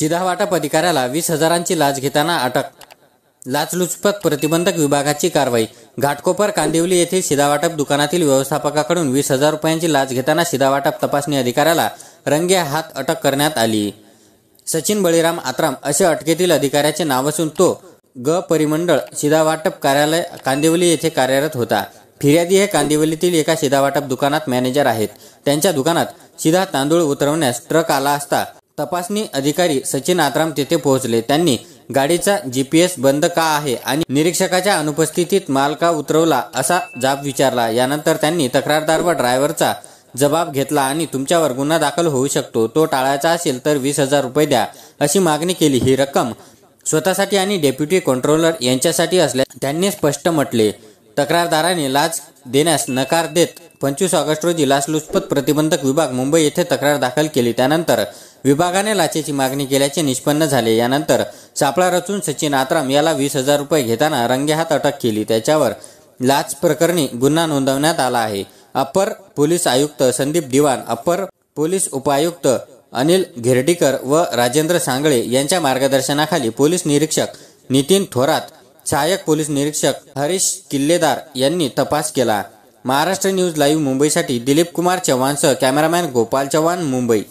शिधावाटप अधिकाऱ्याला 20,000ची लाच घेताना अटक. लाचलुचपत प्रतिबंधक विभागाची कारवाई. घाटकोपर कांदिवली येथील शिधावाटप दुकानातील व्यवस्थापकाकडून 20,000 रुपयांची लाच घेताना शिधावाटप तपासणी अधिकाऱ्याला रंगेहात अटक करण्यात आली. सचिन बळीराम आत्राम असे अटकेतील अधिकाऱ्याचे नाव असून तो ग परिमंडळ शिधावाटप कार्यालय कांदिवली येथे कार्यरत होता. फिर्यादी हे कांदिवलीतील एका शिधावाटप दुकानात मॅनेजर आहेत. त्यांच्या दुकानात शिधा तांदूळ उतरवण्यास ट्रक आला असता तपासणी अधिकारी सचिन आत्राम तेथे पोहोचले. त्यांनी गाडीचा GPS बंद का आहे आणि निरीक्षकाच्या अनुपस्थितीत माल का उतरवला असा जाब विचारला. यानंतर त्यांनी तक्रारदार व ड्रायव्हरचा जबाब घेतला आणि तुमच्यावर गुन्हा दाखल होऊ शकतो, तो टाळायचा असेल तर 20,000 रुपये द्या अशी मागणी केली. ही रक्कम स्वतःसाठी आणि डेप्युटी कंट्रोलर यांच्यासाठी असल्याचे त्यांनी स्पष्ट म्हटले. तक्रारदाराने लाच देण्यास नकार देत 25 ऑगस्ट रोजी लाचलुचपत प्रतिबंधक विभाग मुंबई येथे तक्रार दाखल केली. त्यानंतर विभागाने लाचेची मागणी केल्याचे निष्पन्न झाले. यानंतर सापळा रचून सचिन आत्राम याला 20,000 रुपये घेताना रंगेहात अटक केली. त्याच्यावर लाच प्रकरणी गुन्हा नोंदवण्यात आला आहे. अप्पर पोलीस आयुक्त संदीप दिवाण, अप्पर पोलीस उपायुक्त अनिल घेर्डीकर व राजेंद्र सांगळे यांच्या मार्गदर्शनाखाली पोलीस निरीक्षक नितीन थोरात, सहाय्यक पोलीस निरीक्षक हरीश किल्लेदार यांनी तपास केला. महाराष्ट्र न्यूज लाईव्ह मुंबईसाठी दिलीप कुमार चव्हाणसह कॅमेरामॅन गोपाल चव्हाण, मुंबई.